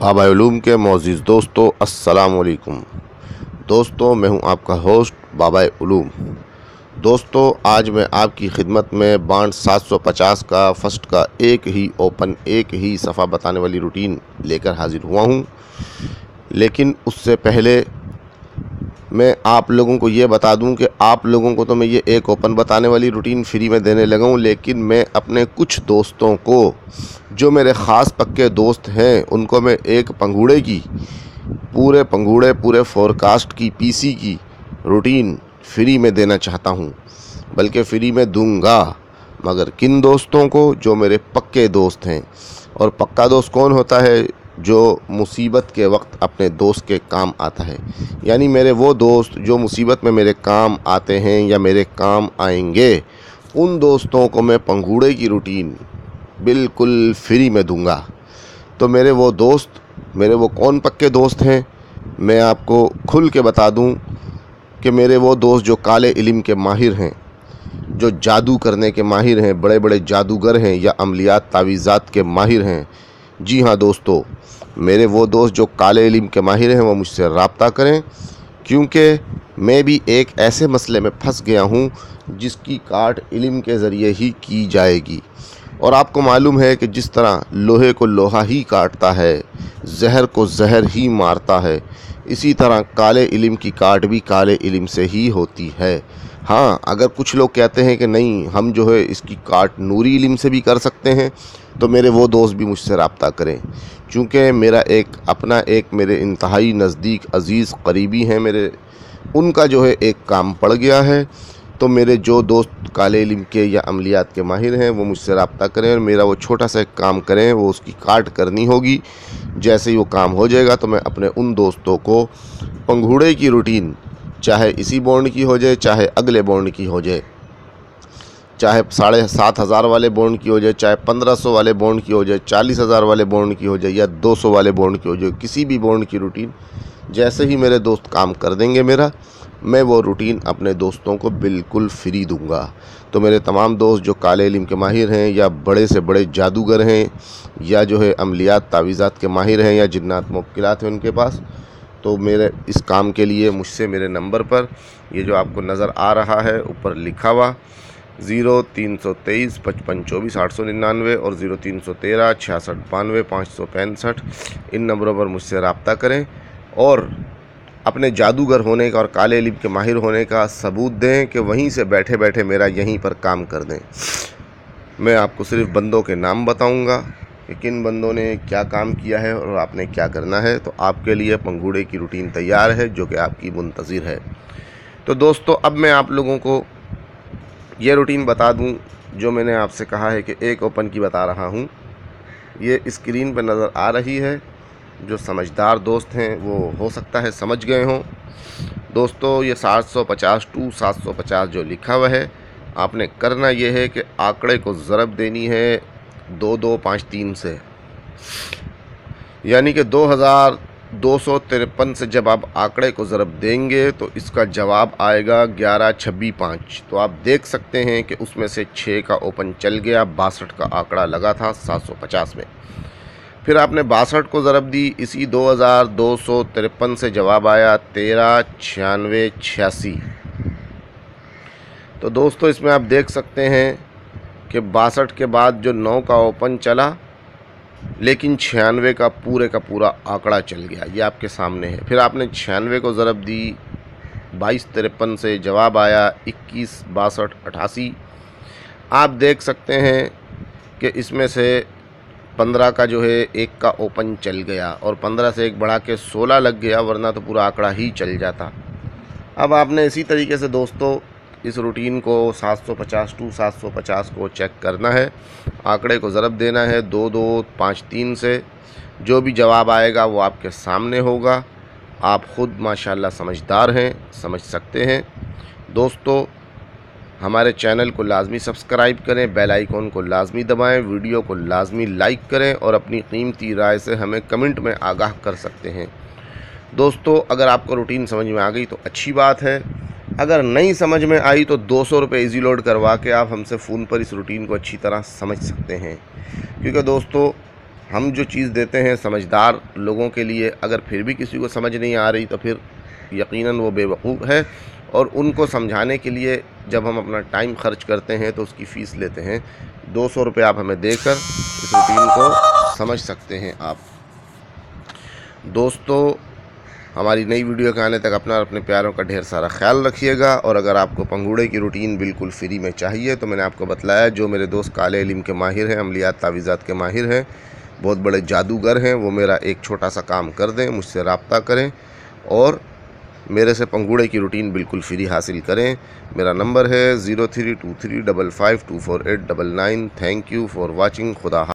बाबा उलूम के मोअज़्ज़िज़ दोस्तों, अस्सलाम वालेकुम। दोस्तों, मैं हूं आपका होस्ट बाबा उलूम। दोस्तों, आज मैं आपकी खिदमत में बांड 750 का फर्स्ट का एक ही ओपन, एक ही सफ़ा बताने वाली रूटीन लेकर हाजिर हुआ हूं। लेकिन उससे पहले मैं आप लोगों को ये बता दूं कि आप लोगों को तो मैं ये एक ओपन बताने वाली रूटीन फ्री में देने लगा हूं, लेकिन मैं अपने कुछ दोस्तों को, जो मेरे ख़ास पक्के दोस्त हैं, उनको मैं एक पंगूड़े की पूरे फोरकास्ट की पीसी की रूटीन फ्री में देना चाहता हूं, बल्कि फ्री में दूंगा। मगर किन दोस्तों को? जो मेरे पक्के दोस्त हैं। और पक्का दोस्त कौन होता है? जो मुसीबत के वक्त अपने दोस्त के काम आता है। यानी मेरे वो दोस्त जो मुसीबत में मेरे काम आते हैं या मेरे काम आएंगे, उन दोस्तों को मैं पंगूड़े की रूटीन बिल्कुल फ्री में दूंगा। तो मेरे वो कौन पक्के दोस्त हैं, मैं आपको खुल के बता दूं कि मेरे वो दोस्त जो काले इल्म के माहिर हैं, जो जादू करने के माहिर हैं, बड़े बड़े जादूगर हैं या अमलियात तावीज़ात के माहिर हैं। जी हाँ दोस्तों, मेरे वो दोस्त जो काले इल्म के माहिर हैं, वो मुझसे राब्ता करें, क्योंकि मैं भी एक ऐसे मसले में फंस गया हूँ जिसकी काट इल्म के ज़रिए ही की जाएगी। और आपको मालूम है कि जिस तरह लोहे को लोहा ही काटता है, जहर को जहर ही मारता है, इसी तरह काले इल्म की काट भी काले इल्म से ही होती है। हाँ, अगर कुछ लोग कहते हैं कि नहीं, हम जो है इसकी काट नूरी इल्म से भी कर सकते हैं, तो मेरे वो दोस्त भी मुझसे राब्ता करें। चूँकि मेरा एक मेरे इंतहाई नज़दीक अज़ीज़ करीबी हैं मेरे, उनका जो है एक काम पड़ गया है। तो मेरे जो दोस्त काले इल्म के या अमलियात के माहिर हैं, वो मुझसे राब्ता करें और मेरा वो छोटा सा एक काम करें, वो उसकी काट करनी होगी। जैसे ही वो काम हो जाएगा तो मैं अपने उन दोस्तों को पंगूड़े की रूटीन, चाहे इसी बॉन्ड की हो जाए, चाहे अगले बॉन्ड की हो जाए, चाहे 7,500 वाले बॉन्ड की हो जाए, चाहे 1500 वाले बॉन्ड की हो जाए, 40,000 वाले बॉन्ड की हो जाए या 200 वाले बॉन्ड की हो जाए, किसी भी बॉन्ड की रूटीन जैसे ही मेरे दोस्त काम कर देंगे मैं वो रूटीन अपने दोस्तों को बिल्कुल फ्री दूंगा। तो मेरे तमाम दोस्त जो काले इल्म के माहिर हैं या बड़े से बड़े जादूगर हैं या जो है अमलियात तावीज़ात के माहिर हैं या जिन्नात मुवक्किलात हैं उनके पास, तो मेरे इस काम के लिए मुझसे मेरे नंबर पर, ये जो आपको नज़र आ रहा है ऊपर लिखा हुआ 0323 55 24 899 और 0313 66 92 565, इन नंबरों पर मुझसे रब्ता करें और अपने जादूगर होने का और काले इल्म के माहिर होने का सबूत दें कि वहीं से बैठे बैठे मेरा यहीं पर काम कर दें। मैं आपको सिर्फ बंदों के नाम बताऊंगा कि किन बंदों ने क्या काम किया है और आपने क्या करना है। तो आपके लिए पंगूड़े की रूटीन तैयार है, जो कि आपकी मुंतज़िर है। तो दोस्तों, अब मैं आप लोगों को ये रूटीन बता दूं जो मैंने आपसे कहा है कि एक ओपन की बता रहा हूं। ये स्क्रीन पर नज़र आ रही है। जो समझदार दोस्त हैं वो हो सकता है समझ गए हों। दोस्तों, ये 750 टू 750 जो लिखा हुआ है, आपने करना ये है कि आंकड़े को ज़रब देनी है 2253 से, यानी कि 2253 से जब आप आंकड़े को ज़रब देंगे तो इसका जवाब आएगा 11625। तो आप देख सकते हैं कि उसमें से 6 का ओपन चल गया, 62 का आंकड़ा लगा था 750 में। फिर आपने 62 को ज़रब दी, इसी 2253 से जवाब आया 139686। तो दोस्तों, इसमें आप देख सकते हैं कि 62 के बाद जो 9 का ओपन चला, लेकिन 96 का पूरा आंकड़ा चल गया, ये आपके सामने है। फिर आपने 96 को ज़रब दी 2253 से, जवाब आया 21 62 88। आप देख सकते हैं कि इसमें से 15 का जो है एक का ओपन चल गया और 15 से एक बढ़ा के 16 लग गया, वरना तो पूरा आंकड़ा ही चल जाता। अब आपने इसी तरीके से दोस्तों इस रूटीन को 750 टू 750 को चेक करना है, आंकड़े को ज़रब देना है 2253 से। जो भी जवाब आएगा वो आपके सामने होगा। आप ख़ुद माशाल्लाह समझदार हैं, समझ सकते हैं। दोस्तों, हमारे चैनल को लाजमी सब्सक्राइब करें, बेल आइकॉन को लाजमी दबाएं, वीडियो को लाजमी लाइक करें और अपनी कीमती राय से हमें कमेंट में आगाह कर सकते हैं। दोस्तों, अगर आपको रूटीन समझ में आ गई तो अच्छी बात है, अगर नहीं समझ में आई तो 200 रुपये ईजी लोड करवा के आप हमसे फ़ोन पर इस रूटीन को अच्छी तरह समझ सकते हैं। क्योंकि दोस्तों, ہم جو چیز دیتے ہیں سمجھدار لوگوں کے لیے، اگر پھر بھی کسی کو سمجھ نہیں آ رہی تو پھر یقیناً وہ بے وقوف ہے، اور ان کو سمجھانے کے لیے جب ہم اپنا ٹائم خرچ کرتے ہیں تو اس کی فیس لیتے ہیں 200 روپے۔ آپ ہمیں دے کر اس روٹین کو سمجھ سکتے ہیں آپ۔ دوستو، ہماری نئی ویڈیو کے آنے تک اپنا اور اپنے پیاروں کا ڈھیر سارا خیال رکھیے گا، اور اگر آپ کو پنگوڑے کی روٹین بالکل فری میں چاہیے تو میں نے آپ کو بتلایا، جو میرے دوست کالے علم کے ماہر ہیں، عملیات تعویذات کے ماہر ہیں، بہت بڑے جادوگر ہیں، وہ میرا ایک چھوٹا سا کام کر دیں، مجھ سے رابطہ کریں اور میرے سے پنگوڑے کی روٹین بالکل فری حاصل کریں۔ میرا نمبر ہے 0323552489۔ Thank you for watching. خدا حافظ۔